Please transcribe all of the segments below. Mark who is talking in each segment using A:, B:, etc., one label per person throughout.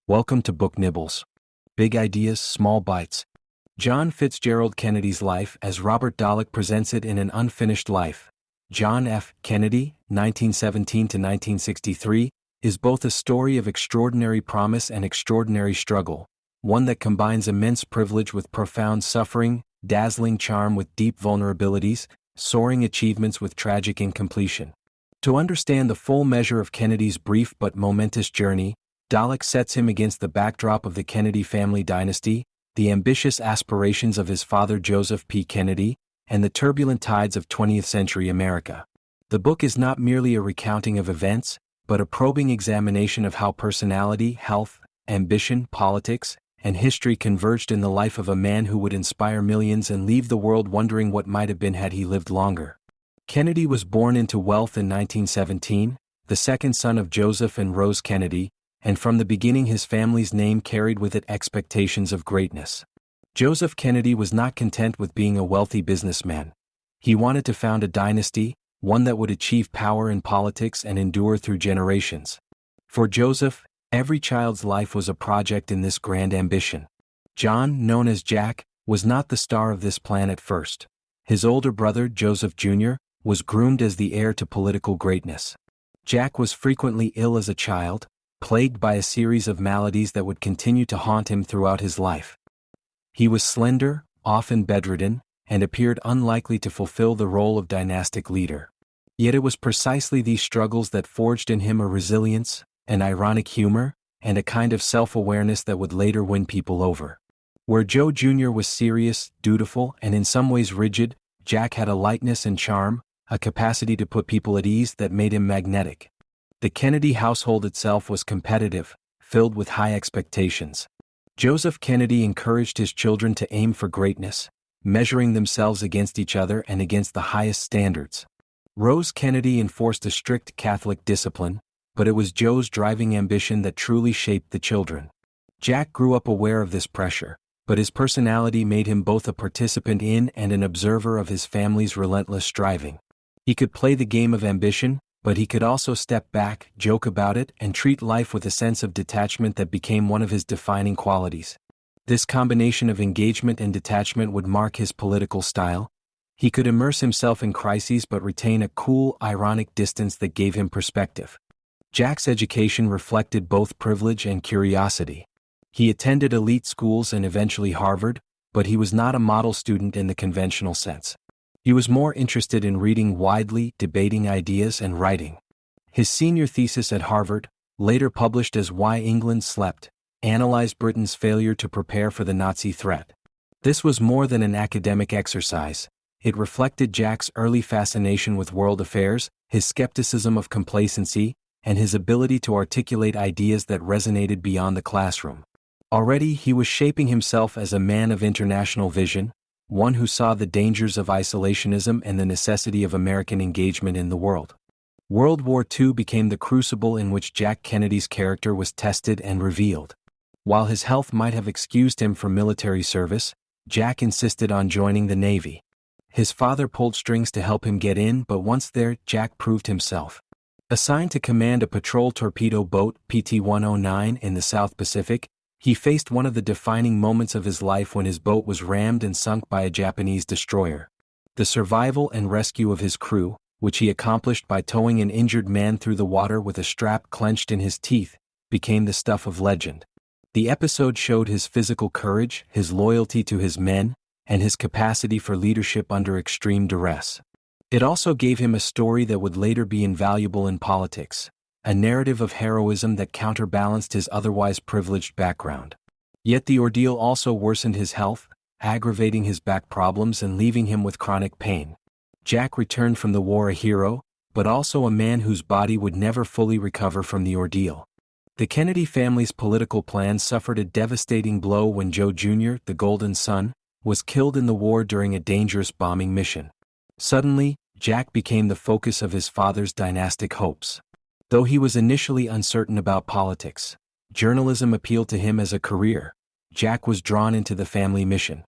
A: Welcome to Book Nibbles. Big ideas, small bites. John Fitzgerald Kennedy's life as Robert Dallek presents it in An Unfinished Life. John F. Kennedy, 1917–1963, is both a story of extraordinary promise and extraordinary struggle, one that combines immense privilege with profound suffering, dazzling charm with deep vulnerabilities, soaring achievements with tragic incompletion. To understand the full measure of Kennedy's brief but momentous journey, Dallek sets him against the backdrop of the Kennedy family dynasty, the ambitious aspirations of his father Joseph P. Kennedy, and the turbulent tides of 20th-century America. The book is not merely a recounting of events, but a probing examination of how personality, health, ambition, politics, and history converged in the life of a man who would inspire millions and leave the world wondering what might have been had he lived longer. Kennedy was born into wealth in 1917, the second son of Joseph and Rose Kennedy, and from the beginning his family's name carried with it expectations of greatness. Joseph Kennedy was not content with being a wealthy businessman. He wanted to found a dynasty, one that would achieve power in politics and endure through generations. For Joseph, every child's life was a project in this grand ambition. John, known as Jack, was not the star of this plan at first. His older brother, Joseph Jr., was groomed as the heir to political greatness. Jack was frequently ill as a child, plagued by a series of maladies that would continue to haunt him throughout his life. He was slender, often bedridden, and appeared unlikely to fulfill the role of dynastic leader. Yet it was precisely these struggles that forged in him a resilience, an ironic humor, and a kind of self-awareness that would later win people over. Where Joe Jr. was serious, dutiful, and in some ways rigid, Jack had a lightness and charm, a capacity to put people at ease that made him magnetic. The Kennedy household itself was competitive, filled with high expectations. Joseph Kennedy encouraged his children to aim for greatness, measuring themselves against each other and against the highest standards. Rose Kennedy enforced a strict Catholic discipline, but it was Joe's driving ambition that truly shaped the children. Jack grew up aware of this pressure, but his personality made him both a participant in and an observer of his family's relentless striving. He could play the game of ambition, but he could also step back, joke about it, and treat life with a sense of detachment that became one of his defining qualities. This combination of engagement and detachment would mark his political style. He could immerse himself in crises but retain a cool, ironic distance that gave him perspective. Jack's education reflected both privilege and curiosity. He attended elite schools and eventually Harvard, but he was not a model student in the conventional sense. He was more interested in reading widely, debating ideas, and writing. His senior thesis at Harvard, later published as Why England Slept, analyzed Britain's failure to prepare for the Nazi threat. This was more than an academic exercise. It reflected Jack's early fascination with world affairs, his skepticism of complacency, and his ability to articulate ideas that resonated beyond the classroom. Already he was shaping himself as a man of international vision, one who saw the dangers of isolationism and the necessity of American engagement in the world. World War II became the crucible in which Jack Kennedy's character was tested and revealed. While his health might have excused him from military service, Jack insisted on joining the Navy. His father pulled strings to help him get in, but once there, Jack proved himself. Assigned to command a patrol torpedo boat, PT-109, in the South Pacific, he faced one of the defining moments of his life when his boat was rammed and sunk by a Japanese destroyer. The survival and rescue of his crew, which he accomplished by towing an injured man through the water with a strap clenched in his teeth, became the stuff of legend. The episode showed his physical courage, his loyalty to his men, and his capacity for leadership under extreme duress. It also gave him a story that would later be invaluable in politics, a narrative of heroism that counterbalanced his otherwise privileged background. Yet the ordeal also worsened his health, aggravating his back problems and leaving him with chronic pain. Jack returned from the war a hero, but also a man whose body would never fully recover from the ordeal. The Kennedy family's political plans suffered a devastating blow when Joe Jr., the Golden Son, was killed in the war during a dangerous bombing mission. Suddenly, Jack became the focus of his father's dynastic hopes. Though he was initially uncertain about politics, journalism appealed to him as a career. Jack was drawn into the family mission.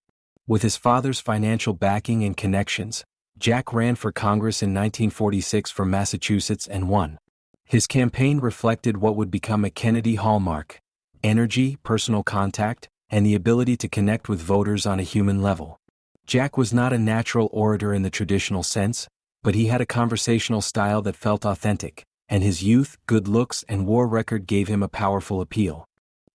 A: With his father's financial backing and connections, Jack ran for Congress in 1946 from Massachusetts and won. His campaign reflected what would become a Kennedy hallmark: energy, personal contact, and the ability to connect with voters on a human level. Jack was not a natural orator in the traditional sense, but he had a conversational style that felt authentic, and his youth, good looks, and war record gave him a powerful appeal.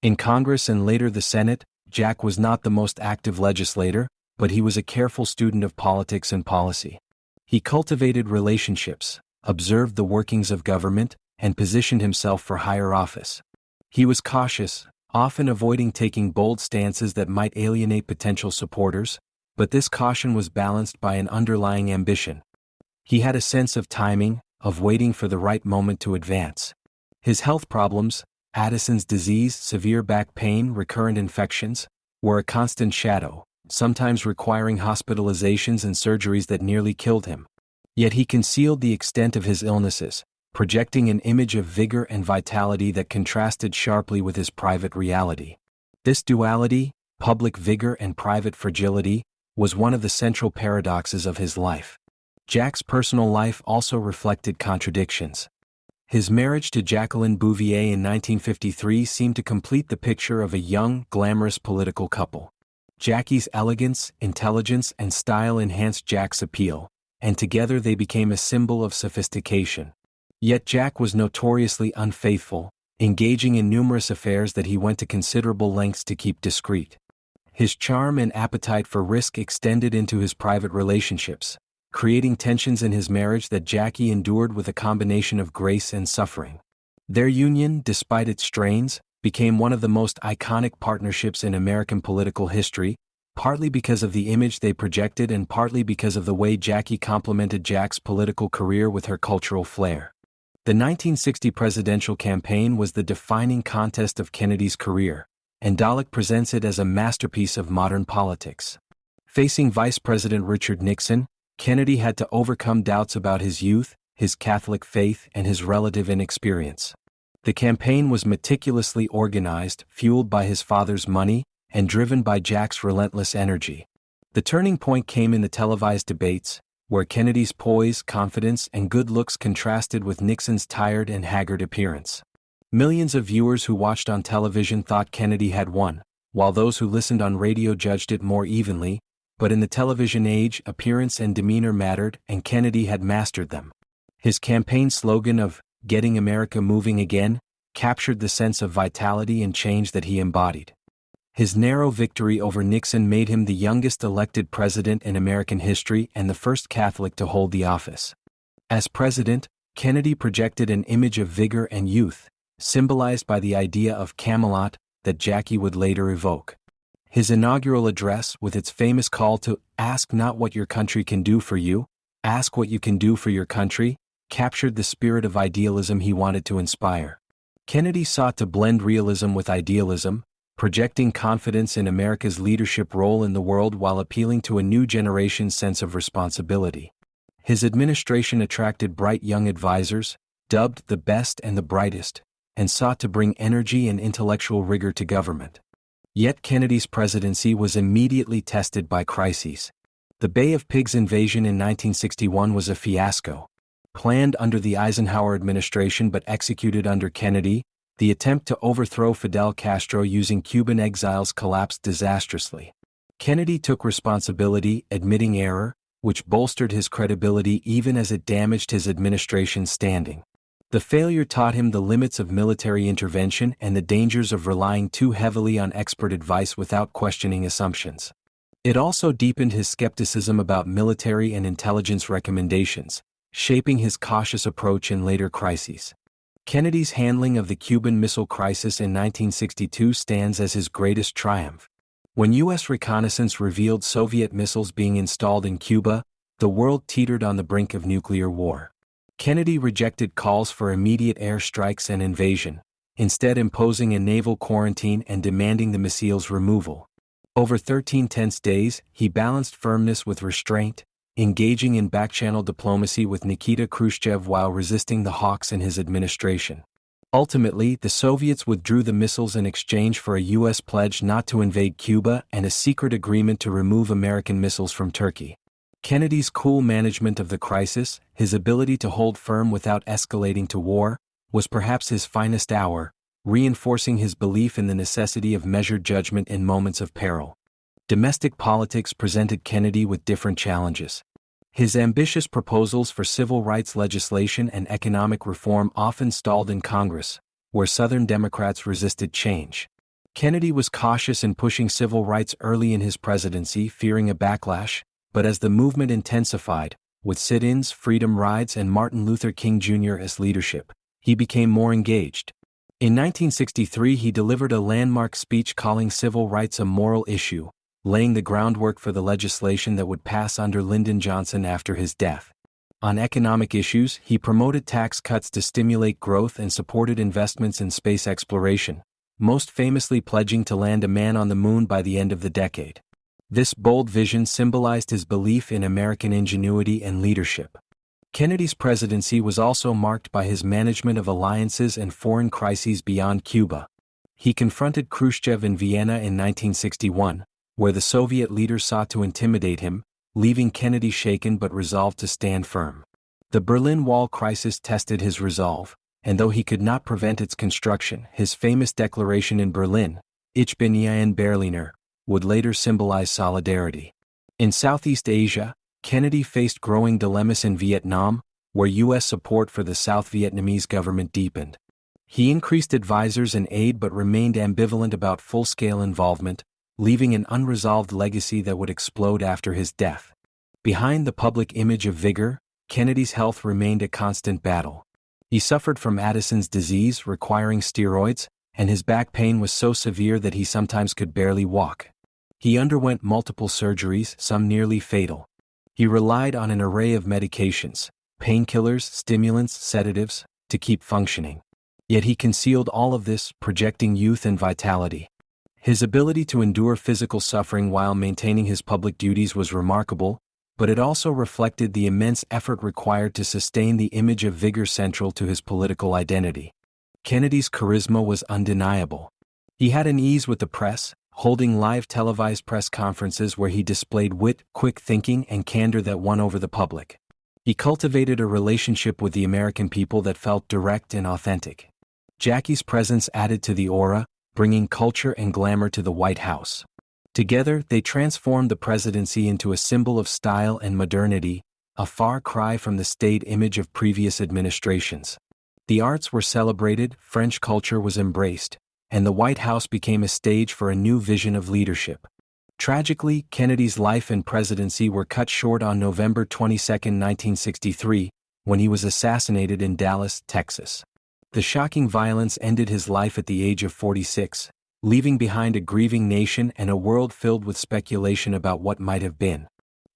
A: In Congress and later the Senate, Jack was not the most active legislator, but he was a careful student of politics and policy. He cultivated relationships, observed the workings of government, and positioned himself for higher office. He was cautious, often avoiding taking bold stances that might alienate potential supporters, but this caution was balanced by an underlying ambition. He had a sense of timing, of waiting for the right moment to advance. His health problems, Addison's disease, severe back pain, recurrent infections, were a constant shadow, sometimes requiring hospitalizations and surgeries that nearly killed him. Yet he concealed the extent of his illnesses, projecting an image of vigor and vitality that contrasted sharply with his private reality. This duality, public vigor and private fragility, was one of the central paradoxes of his life. Jack's personal life also reflected contradictions. His marriage to Jacqueline Bouvier in 1953 seemed to complete the picture of a young, glamorous political couple. Jackie's elegance, intelligence, and style enhanced Jack's appeal, and together they became a symbol of sophistication. Yet Jack was notoriously unfaithful, engaging in numerous affairs that he went to considerable lengths to keep discreet. His charm and appetite for risk extended into his private relationships, creating tensions in his marriage that Jackie endured with a combination of grace and suffering. Their union, despite its strains, became one of the most iconic partnerships in American political history, partly because of the image they projected and partly because of the way Jackie complemented Jack's political career with her cultural flair. The 1960 presidential campaign was the defining contest of Kennedy's career, and Dallek presents it as a masterpiece of modern politics. Facing Vice President Richard Nixon, Kennedy had to overcome doubts about his youth, his Catholic faith, and his relative inexperience. The campaign was meticulously organized, fueled by his father's money, and driven by Jack's relentless energy. The turning point came in the televised debates, where Kennedy's poise, confidence, and good looks contrasted with Nixon's tired and haggard appearance. Millions of viewers who watched on television thought Kennedy had won, while those who listened on radio judged it more evenly, but in the television age, appearance and demeanor mattered, and Kennedy had mastered them. His campaign slogan of "Getting America Moving Again" captured the sense of vitality and change that he embodied. His narrow victory over Nixon made him the youngest elected president in American history and the first Catholic to hold the office. As president, Kennedy projected an image of vigor and youth, symbolized by the idea of Camelot that Jackie would later evoke. His inaugural address, with its famous call to "Ask not what your country can do for you, ask what you can do for your country," captured the spirit of idealism he wanted to inspire. Kennedy sought to blend realism with idealism, projecting confidence in America's leadership role in the world while appealing to a new generation's sense of responsibility. His administration attracted bright young advisors, dubbed the best and the brightest, and sought to bring energy and intellectual rigor to government. Yet Kennedy's presidency was immediately tested by crises. The Bay of Pigs invasion in 1961 was a fiasco. Planned under the Eisenhower administration but executed under Kennedy, the attempt to overthrow Fidel Castro using Cuban exiles collapsed disastrously. Kennedy took responsibility, admitting error, which bolstered his credibility even as it damaged his administration's standing. The failure taught him the limits of military intervention and the dangers of relying too heavily on expert advice without questioning assumptions. It also deepened his skepticism about military and intelligence recommendations, shaping his cautious approach in later crises. Kennedy's handling of the Cuban Missile Crisis in 1962 stands as his greatest triumph. When U.S. reconnaissance revealed Soviet missiles being installed in Cuba, the world teetered on the brink of nuclear war. Kennedy rejected calls for immediate airstrikes and invasion, instead imposing a naval quarantine and demanding the missiles' removal. Over 13 tense days, he balanced firmness with restraint, engaging in back-channel diplomacy with Nikita Khrushchev while resisting the hawks in his administration. Ultimately, the Soviets withdrew the missiles in exchange for a U.S. pledge not to invade Cuba and a secret agreement to remove American missiles from Turkey. Kennedy's cool management of the crisis, his ability to hold firm without escalating to war, was perhaps his finest hour, reinforcing his belief in the necessity of measured judgment in moments of peril. Domestic politics presented Kennedy with different challenges. His ambitious proposals for civil rights legislation and economic reform often stalled in Congress, where Southern Democrats resisted change. Kennedy was cautious in pushing civil rights early in his presidency, fearing a backlash, but as the movement intensified, with sit-ins, freedom rides, and Martin Luther King Jr. as leadership, he became more engaged. In 1963, he delivered a landmark speech calling civil rights a moral issue, laying the groundwork for the legislation that would pass under Lyndon Johnson after his death. On economic issues, he promoted tax cuts to stimulate growth and supported investments in space exploration, most famously pledging to land a man on the moon by the end of the decade. This bold vision symbolized his belief in American ingenuity and leadership. Kennedy's presidency was also marked by his management of alliances and foreign crises beyond Cuba. He confronted Khrushchev in Vienna in 1961, where the Soviet leaders sought to intimidate him, leaving Kennedy shaken but resolved to stand firm. The Berlin Wall crisis tested his resolve, and though he could not prevent its construction, his famous declaration in Berlin, Ich bin ein Berliner, would later symbolize solidarity. In Southeast Asia, Kennedy faced growing dilemmas in Vietnam, where U.S. support for the South Vietnamese government deepened. He increased advisors and aid but remained ambivalent about full-scale involvement, leaving an unresolved legacy that would explode after his death. Behind the public image of vigor, Kennedy's health remained a constant battle. He suffered from Addison's disease, requiring steroids, and his back pain was so severe that he sometimes could barely walk. He underwent multiple surgeries, some nearly fatal. He relied on an array of medications, painkillers, stimulants, sedatives, to keep functioning. Yet he concealed all of this, projecting youth and vitality. His ability to endure physical suffering while maintaining his public duties was remarkable, but it also reflected the immense effort required to sustain the image of vigor central to his political identity. Kennedy's charisma was undeniable. He had an ease with the press, holding live televised press conferences where he displayed wit, quick thinking, and candor that won over the public. He cultivated a relationship with the American people that felt direct and authentic. Jackie's presence added to the aura, bringing culture and glamour to the White House. Together, they transformed the presidency into a symbol of style and modernity, a far cry from the staid image of previous administrations. The arts were celebrated, French culture was embraced, and the White House became a stage for a new vision of leadership. Tragically, Kennedy's life and presidency were cut short on November 22, 1963, when he was assassinated in Dallas, Texas. The shocking violence ended his life at the age of 46, leaving behind a grieving nation and a world filled with speculation about what might have been.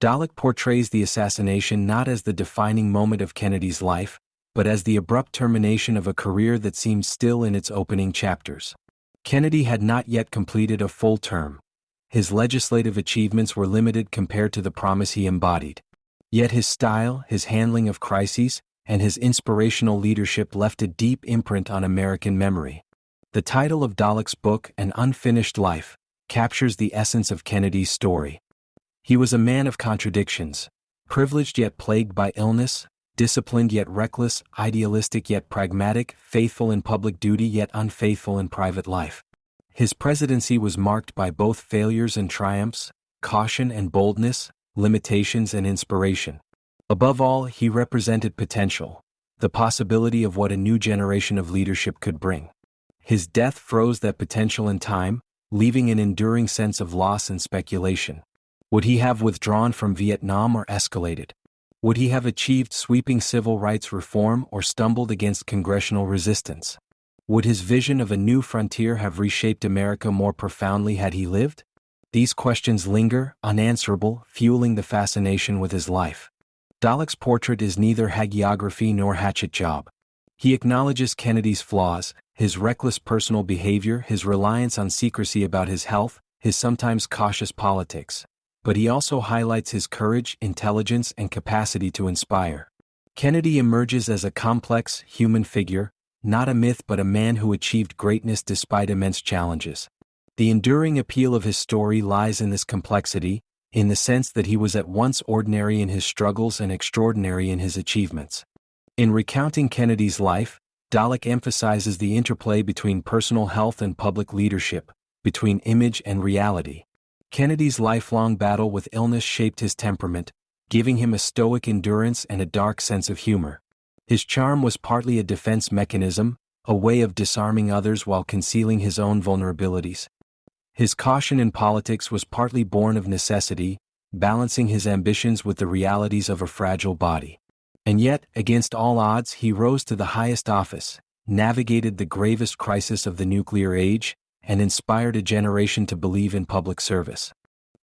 A: Dallek portrays the assassination not as the defining moment of Kennedy's life, but as the abrupt termination of a career that seemed still in its opening chapters. Kennedy had not yet completed a full term. His legislative achievements were limited compared to the promise he embodied. Yet his style, his handling of crises, and his inspirational leadership left a deep imprint on American memory. The title of Dallek's book, An Unfinished Life, captures the essence of Kennedy's story. He was a man of contradictions, privileged yet plagued by illness, disciplined yet reckless, idealistic yet pragmatic, faithful in public duty yet unfaithful in private life. His presidency was marked by both failures and triumphs, caution and boldness, limitations and inspiration. Above all, he represented potential, the possibility of what a new generation of leadership could bring. His death froze that potential in time, leaving an enduring sense of loss and speculation. Would he have withdrawn from Vietnam or escalated? Would he have achieved sweeping civil rights reform or stumbled against congressional resistance? Would his vision of a new frontier have reshaped America more profoundly had he lived? These questions linger, unanswerable, fueling the fascination with his life. Dallek's portrait is neither hagiography nor hatchet job. He acknowledges Kennedy's flaws, his reckless personal behavior, his reliance on secrecy about his health, his sometimes cautious politics. But he also highlights his courage, intelligence, and capacity to inspire. Kennedy emerges as a complex, human figure, not a myth but a man who achieved greatness despite immense challenges. The enduring appeal of his story lies in this complexity, in the sense that he was at once ordinary in his struggles and extraordinary in his achievements. In recounting Kennedy's life, Dallek emphasizes the interplay between personal health and public leadership, between image and reality. Kennedy's lifelong battle with illness shaped his temperament, giving him a stoic endurance and a dark sense of humor. His charm was partly a defense mechanism, a way of disarming others while concealing his own vulnerabilities. His caution in politics was partly born of necessity, balancing his ambitions with the realities of a fragile body. And yet, against all odds, he rose to the highest office, navigated the gravest crisis of the nuclear age, and inspired a generation to believe in public service.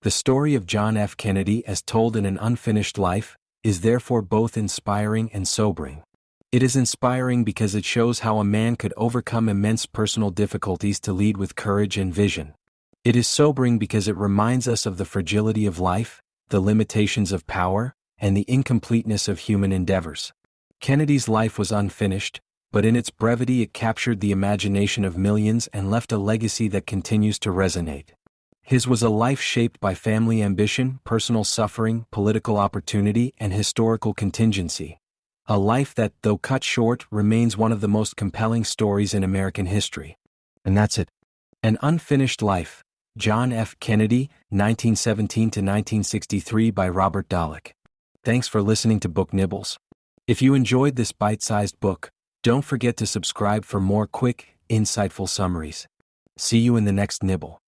A: The story of John F. Kennedy, as told in An Unfinished Life, is therefore both inspiring and sobering. It is inspiring because it shows how a man could overcome immense personal difficulties to lead with courage and vision. It is sobering because it reminds us of the fragility of life, the limitations of power, and the incompleteness of human endeavors. Kennedy's life was unfinished, but in its brevity it captured the imagination of millions and left a legacy that continues to resonate. His was a life shaped by family ambition, personal suffering, political opportunity, and historical contingency. A life that, though cut short, remains one of the most compelling stories in American history. And that's it. An Unfinished Life, John F. Kennedy, 1917 to 1963 by Robert Dallek. Thanks for listening to Book Nibbles. If you enjoyed this bite-sized book, don't forget to subscribe for more quick, insightful summaries. See you in the next nibble.